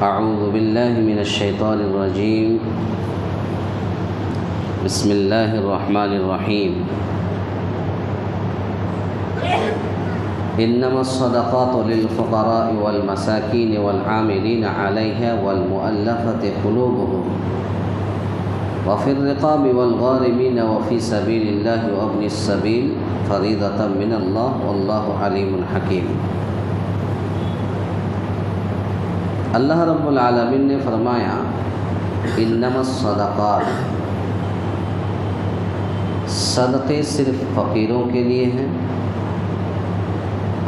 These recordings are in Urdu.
اعوذ باللہ من الشیطان الرجیم بسم اللہ الرحمن الرحیم انما الصدقات للفقراء والمساکین والعاملین علیہا والمؤلفۃ قلوبهم وفی الرقاب والغارمین وفی سبیل اللہ وابن السبیل فریضۃ من اللہ واللہ علیم حکیم۔ اللہ رب العالمین نے فرمایا انما الصدقات، صدقے صرف فقیروں کے لیے ہیں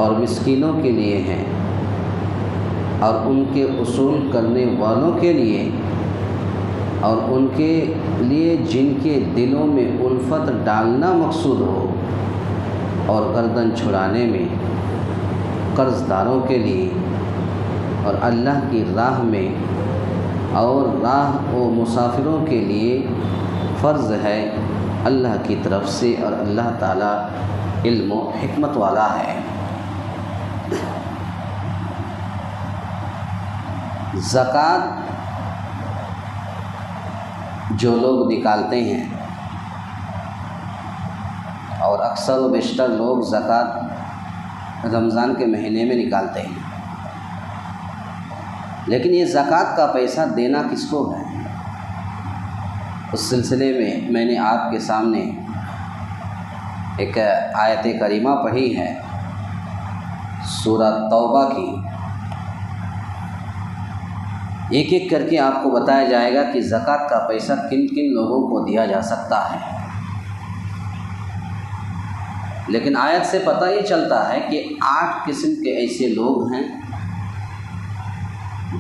اور مسکینوں کے لیے ہیں اور ان کے اصول کرنے والوں کے لیے اور ان کے لیے جن کے دلوں میں الفت ڈالنا مقصود ہو اور گردن چھڑانے میں قرض داروں کے لیے اور اللہ کی راہ میں اور راہ و مسافروں کے لیے فرض ہے اللہ کی طرف سے، اور اللہ تعالیٰ علم و حکمت والا ہے۔ زکوٰۃ جو لوگ نکالتے ہیں، اور اکثر و بیشتر لوگ زکوٰۃ رمضان کے مہینے میں نکالتے ہیں، لیکن یہ زکوٰۃ کا پیسہ دینا کس کو ہے؟ اس سلسلے میں میں نے آپ کے سامنے ایک آیت کریمہ پڑھی ہے سورہ توبہ کی۔ ایک ایک کر کے آپ کو بتایا جائے گا کہ زکوٰۃ کا پیسہ کن کن لوگوں کو دیا جا سکتا ہے، لیکن آیت سے پتہ یہ چلتا ہے کہ 8 قسم کے ایسے لوگ ہیں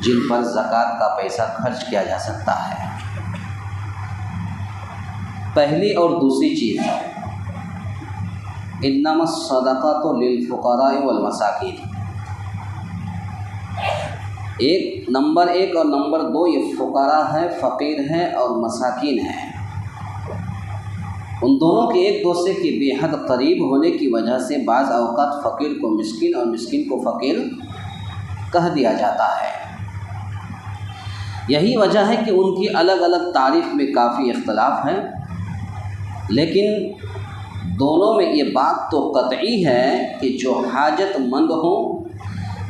جن پر زکوٰۃ کا پیسہ خرچ کیا جا سکتا ہے۔ پہلی اور دوسری چیز انما الصدقات للفقراء والمساکین، نمبر 1 اور نمبر 2 یہ فقراء ہے، فقیر ہے اور مساکین ہے۔ ان دونوں کے ایک دوسرے کے بے حد قریب ہونے کی وجہ سے بعض اوقات فقیر کو مسکین اور مسکین کو فقیر کہہ دیا جاتا ہے۔ یہی وجہ ہے کہ ان کی الگ الگ تعریف میں کافی اختلاف ہے، لیکن دونوں میں یہ بات تو قطعی ہے کہ جو حاجت مند ہوں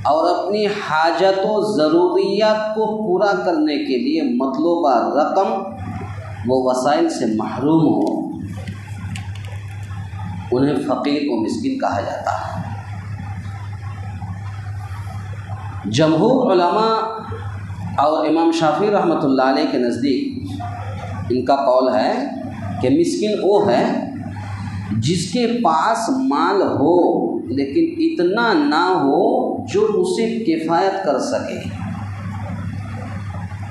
اور اپنی حاجت و ضروریات کو پورا کرنے کے لیے مطلوبہ رقم و وسائل سے محروم ہوں، انہیں فقیر و مسکین کہا جاتا ہے۔ جمہور علماء اور امام شافعی رحمۃ اللہ علیہ کے نزدیک ان کا قول ہے کہ مسکین وہ ہے جس کے پاس مال ہو لیکن اتنا نہ ہو جو اسے کفایت کر سکے۔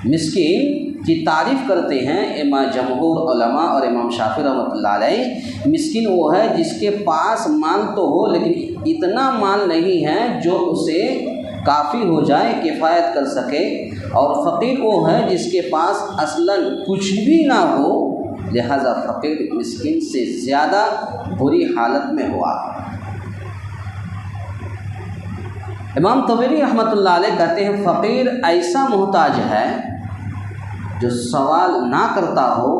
مسکین کی تعریف کرتے ہیں امام جمہور علماء اور امام شافعی رحمۃ اللہ علیہ، مسکین وہ ہے جس کے پاس مال تو ہو لیکن اتنا مال نہیں ہے جو اسے کافی ہو جائے، کفایت کر سکے، اور فقیر وہ ہے جس کے پاس اصلاً کچھ بھی نہ ہو، لہذا فقیر مسکین سے زیادہ بری حالت میں ہوا۔ امام طبری رحمۃ اللہ علیہ کہتے ہیں فقیر ایسا محتاج ہے جو سوال نہ کرتا ہو،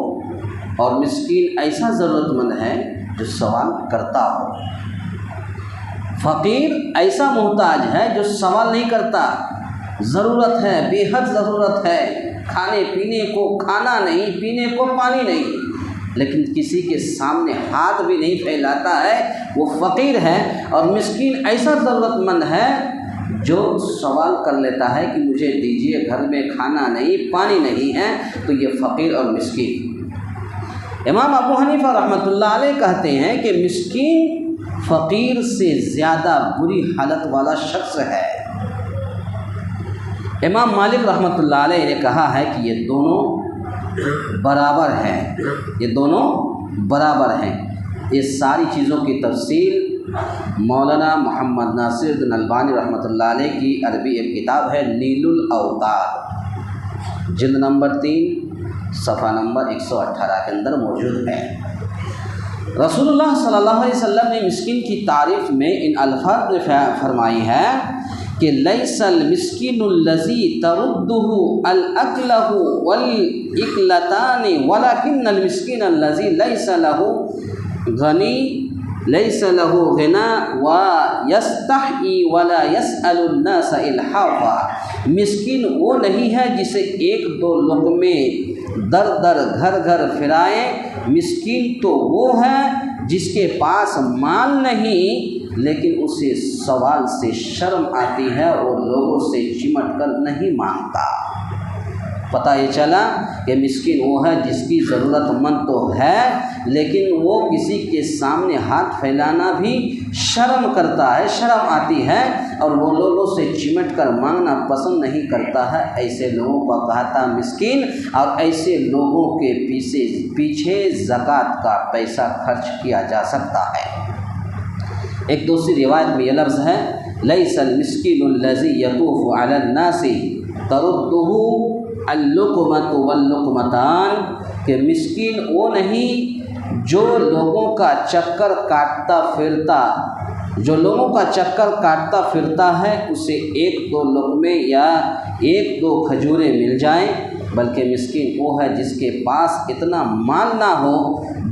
اور مسکین ایسا ضرورت مند ہے جو سوال کرتا ہو۔ فقیر ایسا محتاج ہے جو سوال نہیں کرتا، ضرورت ہے، بے حد ضرورت ہے، کھانے پینے کو کھانا نہیں، پینے کو پانی نہیں، لیکن کسی کے سامنے ہاتھ بھی نہیں پھیلاتا ہے، وہ فقیر ہے۔ اور مسکین ایسا ضرورت مند ہے جو سوال کر لیتا ہے کہ مجھے دیجیے، گھر میں کھانا نہیں، پانی نہیں ہے، تو یہ فقیر اور مسکین۔ امام ابو حنیفہ رحمۃ اللہ علیہ کہتے ہیں کہ مسکین فقیر سے زیادہ بری حالت والا شخص ہے۔ امام مالک رحمۃ اللہ علیہ نے کہا ہے کہ یہ دونوں برابر ہیں، یہ دونوں برابر ہیں۔ یہ ساری چیزوں کی تفصیل مولانا محمد ناصر الدین البانی رحمۃ اللہ علیہ کی عربی ایک کتاب ہے نیل الاوطار، جلد نمبر 3 صفحہ نمبر 118 کے اندر موجود ہے۔ رسول اللہ صلی اللہ علیہ وسلم نے مسکین کی تعریف میں ان الفاظ میں فرمائی ہے کہ لیس المسکین الذی تردہ الاکلہ والاکلتان ولکن المسکین الذی لیس لہ غنی لیس لہ غنا ویستحی ولا یسأل الناس الحافا۔ مسکین وہ نہیں ہے جسے ایک دو لقمے در در گھر گھر پھرائیں، مسکین تو وہ ہے جس کے پاس مال نہیں لیکن اسے سوال سے شرم آتی ہے اور لوگوں سے چمٹ کر نہیں مانگتا۔ پتہ یہ چلا کہ مسکین وہ ہے جس کی ضرورت مند تو ہے لیکن وہ کسی کے سامنے ہاتھ پھیلانا بھی شرم کرتا ہے، شرم آتی ہے، اور وہ لوگوں سے چمٹ کر مانگنا پسند نہیں کرتا ہے۔ ایسے لوگوں کو کہتا مسکین، اور ایسے لوگوں کے پیچھے زکوٰۃ کا پیسہ خرچ کیا جا سکتا ہے۔ ایک دوسری روایت میں یہ لفظ ہے لیس المسکین الذی یطوف علی الناس تردہ اللقمۃ واللقمتان، کہ مسکین وہ نہیں جو لوگوں کا چکر کاٹتا پھرتا ہے اسے ایک دو لقمے یا ایک دو کھجوریں مل جائیں، بلکہ مسکین وہ ہے جس کے پاس اتنا مال نہ ہو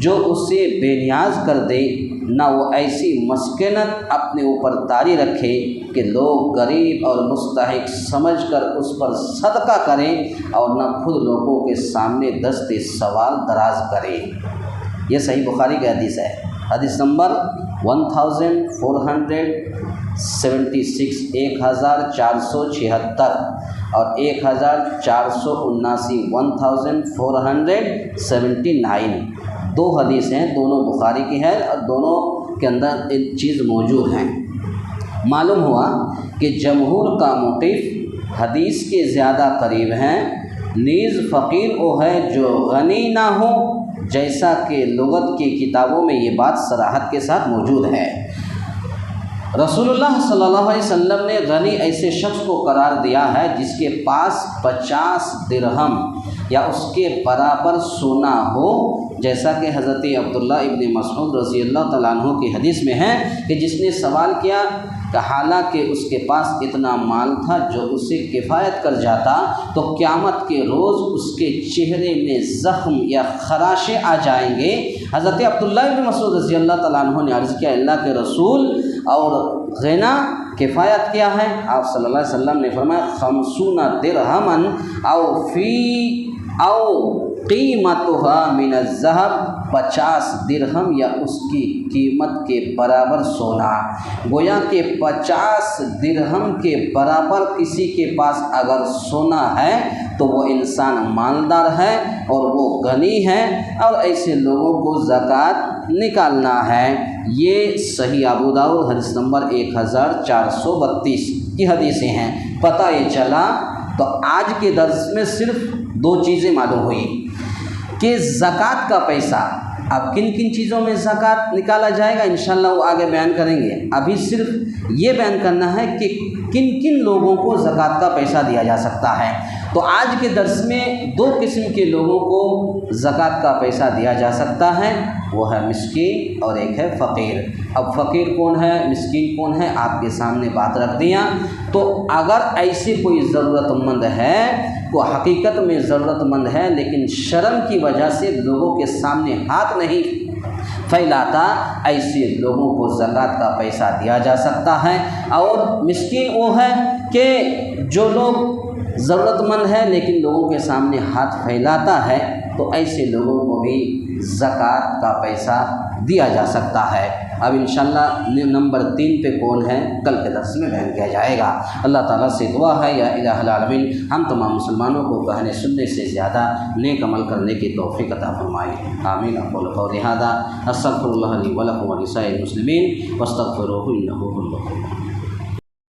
جو اسے بے نیاز کر دے، نہ وہ ایسی مسکنت اپنے اوپر طاری رکھے کہ لوگ غریب اور مستحق سمجھ کر اس پر صدقہ کریں، اور نہ خود لوگوں کے سامنے دست سوال دراز کرے۔ یہ صحیح بخاری کی حدیث ہے، حدیث نمبر 1476 1476 اور 1479 1479 دو حدیث ہیں، دونوں بخاری کی ہے اور دونوں کے اندر ایک چیز موجود ہیں۔ معلوم ہوا کہ جمہور کا موقف حدیث کے زیادہ قریب ہیں، نیز فقیر وہ ہے جو غنی نہ ہو، جیسا کہ لغت کی کتابوں میں یہ بات صراحت کے ساتھ موجود ہے۔ رسول اللہ صلی اللہ علیہ وسلم نے غنی ایسے شخص کو قرار دیا ہے جس کے پاس 50 درہم یا اس کے برابر سونا ہو، جیسا کہ حضرت عبداللہ ابن مسعود رضی اللہ تعالیٰ عنہ کی حدیث میں ہے کہ جس نے سوال کیا کہ حالانکہ اس کے پاس اتنا مال تھا جو اسے کفایت کر جاتا تو قیامت کے روز اس کے چہرے میں زخم یا خراشیں آ جائیں گے۔ حضرت عبداللہ ابن مسعود رضی اللہ تعالیٰ عنہ نے عرض کیا اللہ کے رسول اور غنا کفایت کیا ہے؟ آپ صلی اللہ علیہ وسلم نے فرمایا 50 درہما او قیمتها من الذهب، 50 درہم یا اس کی قیمت کے برابر سونا۔ گویا کہ 50 درہم کے برابر کسی کے پاس اگر سونا ہے تو وہ انسان مالدار ہے اور وہ غنی ہے، اور ایسے لوگوں کو زکوٰۃ نکالنا ہے۔ یہ صحیح ابو داؤد حدیث نمبر 1432 کی حدیثیں ہیں۔ پتہ یہ چلا تو آج کے درس میں صرف دو چیزیں معلوم ہوئی کہ زکوٰۃ کا پیسہ اب کن کن چیزوں میں زکوٰۃ نکالا جائے گا انشاءاللہ وہ آگے بیان کریں گے۔ ابھی صرف یہ بیان کرنا ہے کہ کن کن لوگوں کو زکوٰۃ کا پیسہ دیا جا سکتا ہے۔ تو آج کے درس میں دو قسم کے لوگوں کو زکوٰۃ کا پیسہ دیا جا سکتا ہے، وہ ہے مسکین اور ایک ہے فقیر۔ اب فقیر کون ہے، مسکین کون ہے، آپ کے سامنے بات رکھ دیا۔ تو اگر ایسی کوئی ضرورت مند ہے، وہ حقیقت میں ضرورت مند ہے لیکن شرم کی وجہ سے لوگوں کے سامنے ہاتھ نہیں پھیلاتا، ایسے لوگوں کو زکوٰۃ کا پیسہ دیا جا سکتا ہے۔ اور مسکین وہ ہے کہ جو لوگ ضرورت مند ہے لیکن لوگوں کے سامنے ہاتھ پھیلاتا ہے، تو ایسے لوگوں کو بھی زکوٰۃ کا پیسہ دیا جا سکتا ہے۔ اب انشاءاللہ نمبر 3 پہ کون ہے کل کے درس میں بیان کیا جائے گا۔ اللہ تعالیٰ سے دعا ہے یا الہ العالمین ہم تمام مسلمانوں کو کہنے سننے سے زیادہ نیک عمل کرنے کی توفیق عطا فرمائے، آمین۔ اقول قولی ھذا استغفر اللہ لی ولکم ولسائر المسلمین واستغفروہ انہ هو الغفور الرحیم۔